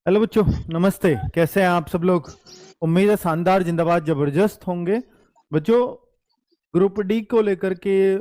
Hello बच्चों, नमस्ते। कैसे हैं आप सब लोग? उम्मीद है शानदार, जिंदाबाद, जबरदस्त होंगे। बच्चों, ग्रुप डी को लेकर के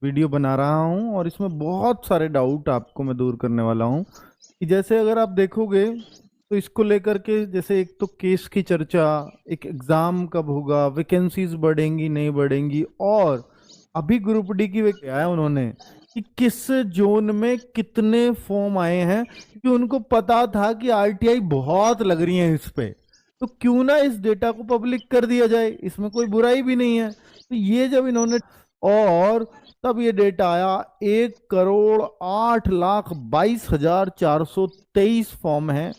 वीडियो बना रहा हूं और इसमें बहुत सारे डाउट आपको मैं दूर करने वाला हूं कि जैसे अगर आप देखोगे तो इसको लेकर के जैसे एक तो केस की चर्चा, एक एग्जाम कब होगा, वैकेंसीज बढ़ेंगी नहीं बढ़ेंगी, और अभी ग्रुप डी की वे क्या है उन्होंने कि किस जोन में कितने फॉर्म आए हैं, क्योंकि उनको पता था कि आरटीआई बहुत लग रही है इस पे, तो क्यों ना इस डेटा को पब्लिक कर दिया जाए, इसमें कोई बुराई भी नहीं है। तो ये जब इन्होंने, और तब ये डेटा आया 1,08,22,423 फॉर्म है।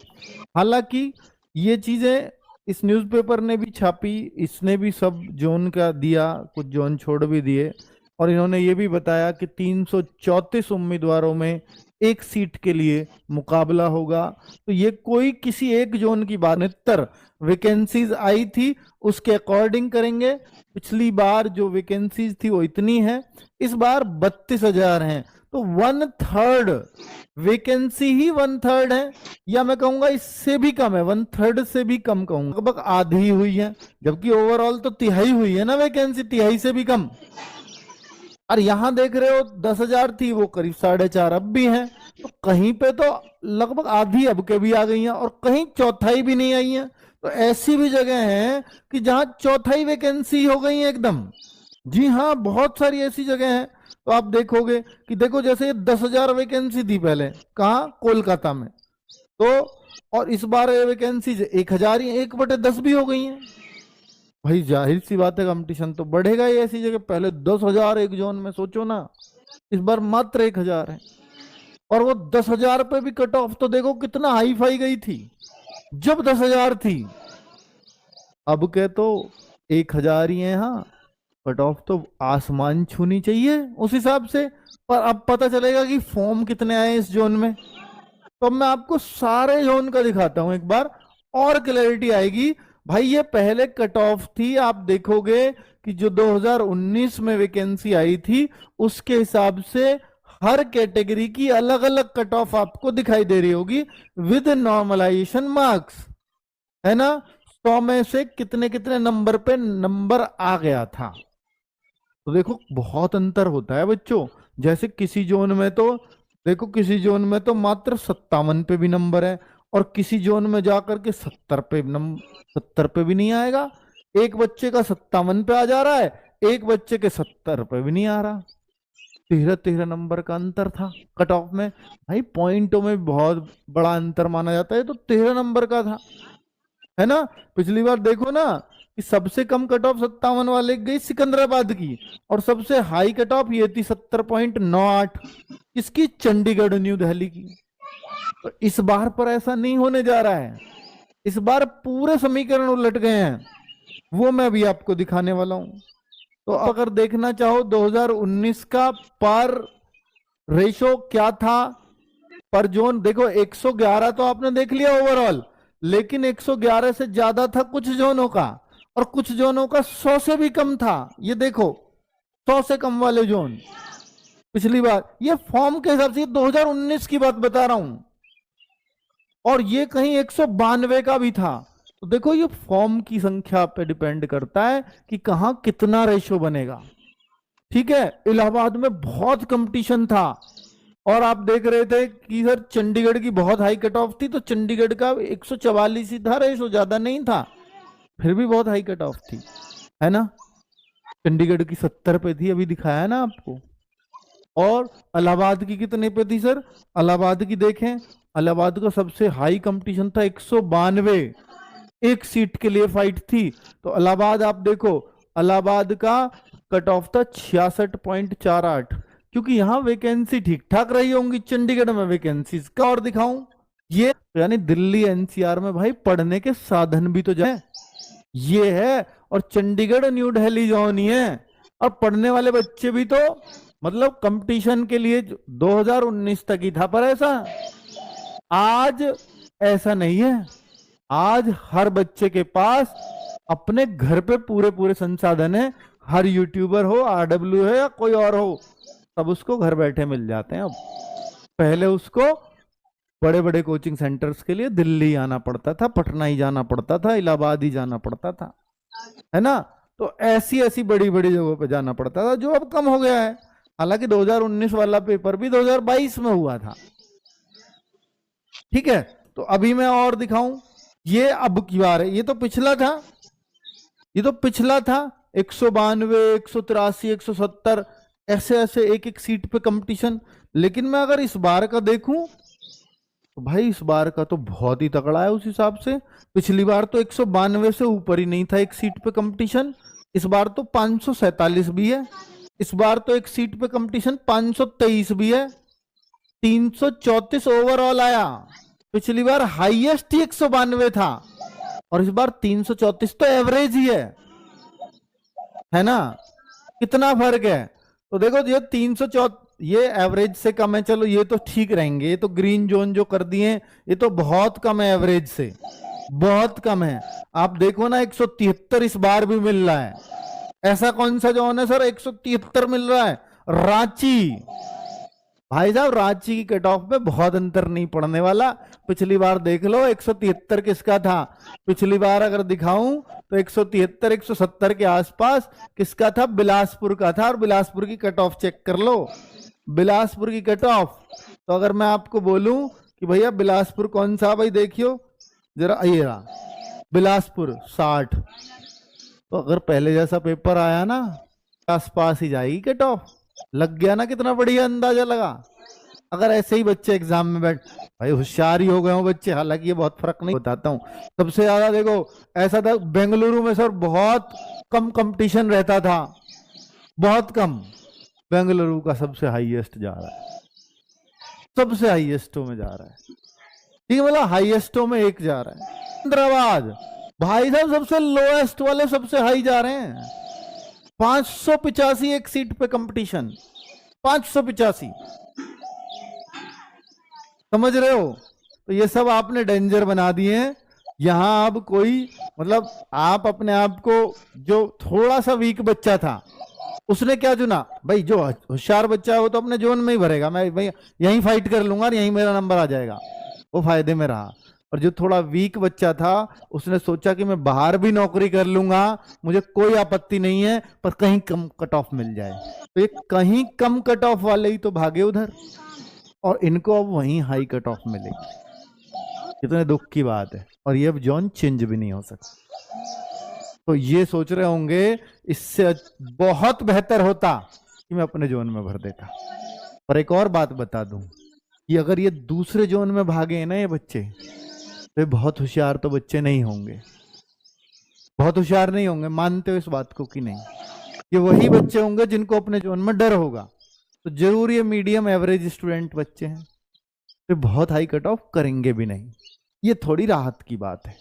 हालांकि ये चीजें इस न्यूज़पेपर ने भी छापी, इसने भी सब जोन का दिया, कुछ जोन छोड़ भी दिए, और इन्होंने ये भी बताया कि 334 उम्मीदवारों में एक सीट के लिए मुकाबला होगा। तो ये कोई किसी एक जोन की बात, 69 वैकेंसीज आई थी उसके अकॉर्डिंग करेंगे। पिछली बार जो वैकेंसीज थी वो इतनी है, इस बार 32,000 हैं, तो 1/3 वैकेंसी ही 1/3 है, या मैं कहूंगा इससे भी कम है, 1/3 से भी कम कहूंगा, लगभग आधी हुई है, जबकि ओवरऑल तो तिहाई हुई है ना वैकेंसी, तिहाई से भी कम। और यहां देख रहे हो 10,000 थी, वो करीब 4.5 अब भी है, तो कहीं पे तो लगभग आधी अब के भी आ गई हैं और कहीं चौथाई भी नहीं आई है। तो ऐसी भी जगह है कि जहां चौथाई वैकेंसी हो गई है एकदम। जी हाँ, बहुत सारी ऐसी जगह है। तो आप देखोगे कि देखो जैसे ये 10,000 वैकेंसी थी पहले, कहाँ? कोलकाता में। तो और इस बार ये वैकेंसी 1,000 ही, 1/10 भी हो गई है। भाई जाहिर सी बात है, कंपटीशन तो बढ़ेगा ही ऐसी जगह। पहले 10,000 एक जोन में, सोचो ना, इस बार मात्र 1,000 है। और वो 10,000 पे भी कट ऑफ तो देखो कितना हाई फाई गई थी जब 10,000 थी। अब के तो 1,000 ही है। हाँ, कट ऑफ तो आसमान छूनी चाहिए उस हिसाब से। पर अब पता चलेगा कि फॉर्म कितने आए इस जोन में। तो अब मैं आपको सारे जोन का दिखाता हूं एक बार, और क्लैरिटी आएगी। भाई ये पहले कट ऑफ थी, आप देखोगे कि जो 2019 में वैकेंसी आई थी उसके हिसाब से हर कैटेगरी की अलग अलग कट ऑफ आपको दिखाई दे रही होगी, विद नॉर्मलाइजेशन मार्क्स, है ना। 100 में से कितने कितने नंबर पे नंबर आ गया था। तो देखो बहुत अंतर होता है बच्चों। जैसे किसी जोन में तो देखो, किसी जोन में तो मात्र 57 पे भी नंबर है, और किसी जोन में जाकर के 70 पे भी नहीं आएगा। एक बच्चे का 57 पे आ जा रहा है, एक बच्चे के 70 पे भी नहीं आ रहा। 13-13 नंबर का अंतर था कट ऑफ में। भाई पॉइंटों में बहुत बड़ा अंतर माना जाता है, तो 13 नंबर का था, है ना। पिछली बार देखो ना कि सबसे कम कट ऑफ 57 वाले गई सिकंदराबाद की, और सबसे हाई कट ऑफ ये थी 70.98, इसकी चंडीगढ़ न्यू दिल्ली की। तो इस बार पर ऐसा नहीं होने जा रहा है। इस बार पूरे समीकरण उलट गए हैं, वो मैं अभी आपको दिखाने वाला हूं। तो अगर देखना चाहो 2019 का पर रेशो क्या था, पर जोन देखो 111 तो आपने देख लिया ओवरऑल, लेकिन 111 से ज्यादा था कुछ जोनों का, और कुछ जोनों का 100 से भी कम था। ये देखो 100 से कम वाले जोन पिछली बार, ये फॉर्म के हिसाब से 2019 की बात बता रहा हूं, और ये कहीं 192 का भी था। तो देखो ये फॉर्म की संख्या पे डिपेंड करता है कि कहां कितना रेशो बनेगा। ठीक है, इलाहाबाद में बहुत कंपटीशन था, और आप देख रहे थे कि सर चंडीगढ़ की बहुत हाई कट ऑफ थी, तो चंडीगढ़ का 144 ही था रेशो, ज्यादा नहीं था, फिर भी बहुत हाई कट ऑफ थी, है ना। चंडीगढ़ की 70 पे थी, अभी दिखाया ना आपको। और इलाहाबाद की कितने पे थी सर? इलाहाबाद की देखें, इलाहाबाद का सबसे हाई कंपटीशन था 192, एक सीट के लिए फाइट थी। तो इलाहाबाद आप देखो, इलाहाबाद का कट ऑफ था 66.48, क्योंकि यहां वैकेंसी ठीक ठाक रही होंगी, चंडीगढ़ में वैकेंसी का और दिखाऊं ये, तो यानी दिल्ली एनसीआर में भाई पढ़ने के साधन भी तो जाए, ये है। और चंडीगढ़ न्यू दिल्ली जोन ही है, और पढ़ने वाले बच्चे भी तो, मतलब कंपटीशन के लिए 2019 तक ही था, पर ऐसा आज ऐसा नहीं है। आज हर बच्चे के पास अपने घर पे पूरे पूरे संसाधन है। हर यूट्यूबर हो, आरडब्ल्यू है या कोई और हो, सब उसको घर बैठे मिल जाते हैं अब। पहले उसको बड़े बड़े कोचिंग सेंटर्स के लिए दिल्ली आना पड़ता था, पटना ही जाना पड़ता था, इलाहाबाद ही जाना पड़ता था, है ना। तो ऐसी ऐसी बड़ी बड़ी जगहों पे जाना पड़ता था, जो अब कम हो गया है। हालांकि 2019 वाला पेपर भी 2022 में हुआ था, ठीक है। तो अभी मैं और दिखाऊं, ये अब की बार है, ये तो पिछला था, ये तो पिछला था। 192, 183, 170 ऐसे ऐसे एक एक सीट पे कंपटीशन। लेकिन मैं अगर इस बार का देखूं तो भाई इस बार का तो बहुत ही तगड़ा है उस हिसाब से। पिछली बार तो 192 से ऊपर ही नहीं था एक सीट पे कंपटीशन, इस बार तो 547 भी है। इस बार तो एक सीट पे कंपटीशन 523 भी है, 334 ओवरऑल आया। पिछली बार हाईएस्ट ही 192 था और इस बार 334, तो एवरेज ही है ना। कितना फर्क है। तो देखो ये 304, ये एवरेज से कम है, चलो ये तो ठीक रहेंगे। ये तो ग्रीन जोन जो कर दिए ये तो बहुत कम है, एवरेज से बहुत कम है। आप देखो ना 173 इस बार भी मिल रहा है। ऐसा कौन सा जोन है सर 173 मिल रहा है? रांची। भाई साहब रांची की कट ऑफ में बहुत अंतर नहीं पड़ने वाला। पिछली बार देख लो 173 किसका था, पिछली बार अगर दिखाऊं तो 173 170 के आसपास किसका था, बिलासपुर का था। और बिलासपुर की कट ऑफ चेक कर लो, बिलासपुर की कट ऑफ। तो अगर मैं आपको बोलूं कि भैया बिलासपुर कौन सा, भाई देखियो जरा, ये रहा बिलासपुर 60। तो अगर पहले जैसा पेपर आया ना, आसपास ही जाएगी कट ऑफ। लग गया ना, कितना बढ़िया अंदाजा लगा। अगर ऐसे ही बच्चे एग्जाम में बैठ, भाई होशियार ही हो गए हो बच्चे, हालांकि ये बहुत फर्क नहीं बताता हूँ। सबसे ज्यादा देखो ऐसा था बेंगलुरु में सर, बहुत कम कंपटीशन रहता था, बहुत कम। बेंगलुरु का सबसे हाईएस्ट जा रहा है, सबसे हाईएस्टों में जा रहा है, ठीक है, मतलब हाईएस्टों में एक जा रहा है। हैदराबाद भाई साहब सबसे लोएस्ट वाले सबसे हाई जा रहे हैं, 585 एक सीट पे कंपटीशन, 585। समझ रहे हो। तो ये सब आपने डेंजर बना दिए हैं। यहां अब कोई मतलब आप अपने आप को, जो थोड़ा सा वीक बच्चा था उसने क्या चुना, भाई जो होशियार बच्चा है वो तो अपने जोन में ही भरेगा, मैं भाई यहीं फाइट कर लूंगा और यहीं मेरा नंबर आ जाएगा, वो फायदे में रहा। और जो थोड़ा वीक बच्चा था उसने सोचा कि मैं बाहर भी नौकरी कर लूंगा, मुझे कोई आपत्ति नहीं है, पर कहीं कम कट ऑफ मिल जाए। तो ये कहीं कम कट ऑफ वाले ही तो भागे उधर, और इनको अब वहीं हाई कट ऑफ मिलेगी। कितने दुख की बात है। और ये अब जोन चेंज भी नहीं हो सकता। तो ये सोच रहे होंगे इससे बहुत बेहतर होता कि मैं अपने जोन में भर देता। पर एक और बात बता दूं कि अगर ये दूसरे जोन में भागे ना ये बच्चे, तो बहुत होशियार तो बच्चे नहीं होंगे, बहुत होशियार नहीं होंगे। मानते हो इस बात को कि नहीं? ये वही बच्चे होंगे जिनको अपने जोन में डर होगा। तो जरूर ये मीडियम एवरेज स्टूडेंट बच्चे हैं, तो बहुत हाई कट ऑफ करेंगे भी नहीं। ये थोड़ी राहत की बात है।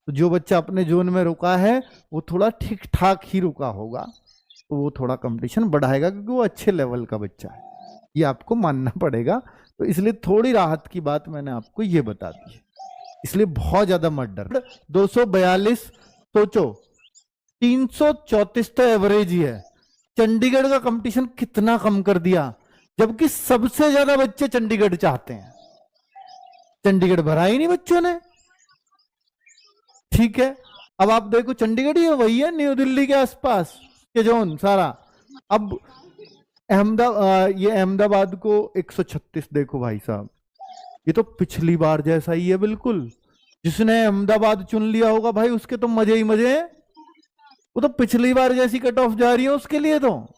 तो जो बच्चा अपने जोन में रुका है वो थोड़ा ठीक ठाक ही रुका होगा, तो वो थोड़ा कंपटीशन बढ़ाएगा, क्योंकि वो अच्छे लेवल का बच्चा है, ये आपको मानना पड़ेगा। तो इसलिए थोड़ी राहत की बात मैंने आपको ये बता दी है, इसलिए बहुत ज्यादा मत डर। 242 सोचो, 334 तो एवरेज ही है। चंडीगढ़ का कंपटीशन कितना कम कर दिया, जबकि सबसे ज्यादा बच्चे चंडीगढ़ चाहते हैं, चंडीगढ़ भरा ही नहीं बच्चों ने। ठीक है, अब आप देखो चंडीगढ़ ही वही है, न्यू दिल्ली के आसपास के जोन सारा। अब ये अहमदाबाद को 136 देखो भाई साहब, ये तो पिछली बार जैसा ही है बिल्कुल। जिसने अहमदाबाद चुन लिया होगा भाई उसके तो मजे ही मजे हैं, वो तो पिछली बार जैसी कट ऑफ जा रही है उसके लिए तो।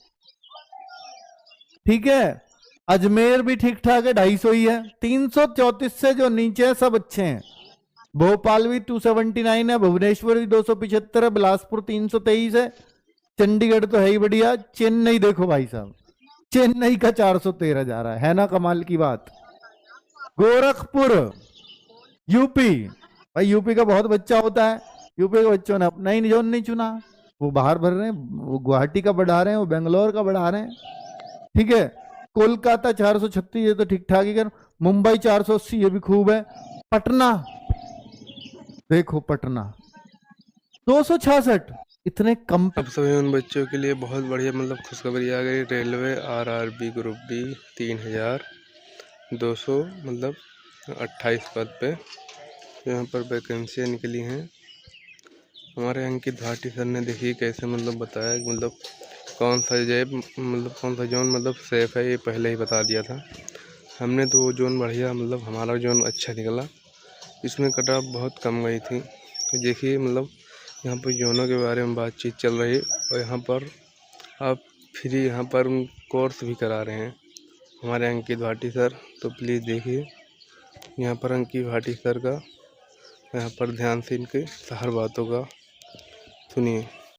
ठीक है, अजमेर भी ठीक ठाक है, 250 ही है। 334 से जो नीचे है सब अच्छे हैं। भोपाल भी 279 है, भुवनेश्वर भी 275 है, बिलासपुर 323 है, चंडीगढ़ तो है ही बढ़िया। चेन्नई देखो भाई साहब, चेन्नई का 413 जा रहा है ना, कमाल की बात। गोरखपुर यूपी, भाई यूपी का बहुत बच्चा होता है, यूपी के बच्चों ने अपना ही जोन नहीं चुना, वो बाहर भर रहे हैं, वो गुवाहाटी का बढ़ा रहे हैं, वो बेंगलोर का बढ़ा रहे हैं। ठीक है, कोलकाता 436 ये तो ठीक ठाक ही कर, मुंबई 480 ये भी खूब है। पटना देखो, पटना 266, इतने कम। अब सभी उन बच्चों के लिए बहुत बढ़िया मतलब खुशखबरी आ गई। रेलवे आरआरबी ग्रुप डी 3200 मतलब 28 पद पे यहाँ पर वैकेंसियाँ निकली हैं। हमारे अंकित भाटी सर ने देखिए कैसे मतलब बताया कि मतलब कौन सा जैब मतलब कौन सा जोन मतलब सेफ है, ये पहले ही बता दिया था हमने। तो वो जोन बढ़िया मतलब हमारा जोन अच्छा निकला, इसमें कट ऑफ बहुत कम गई थी। देखिए मतलब यहाँ पर जोनों के बारे में बातचीत चल रही है और यहाँ पर आप फ्री यहाँ पर कोर्स भी करा रहे हैं हमारे अंकित भाटी सर। तो प्लीज़ देखिए यहाँ पर अंकित भाटी सर का, यहाँ पर ध्यान से इनके हर बातों का सुनिए।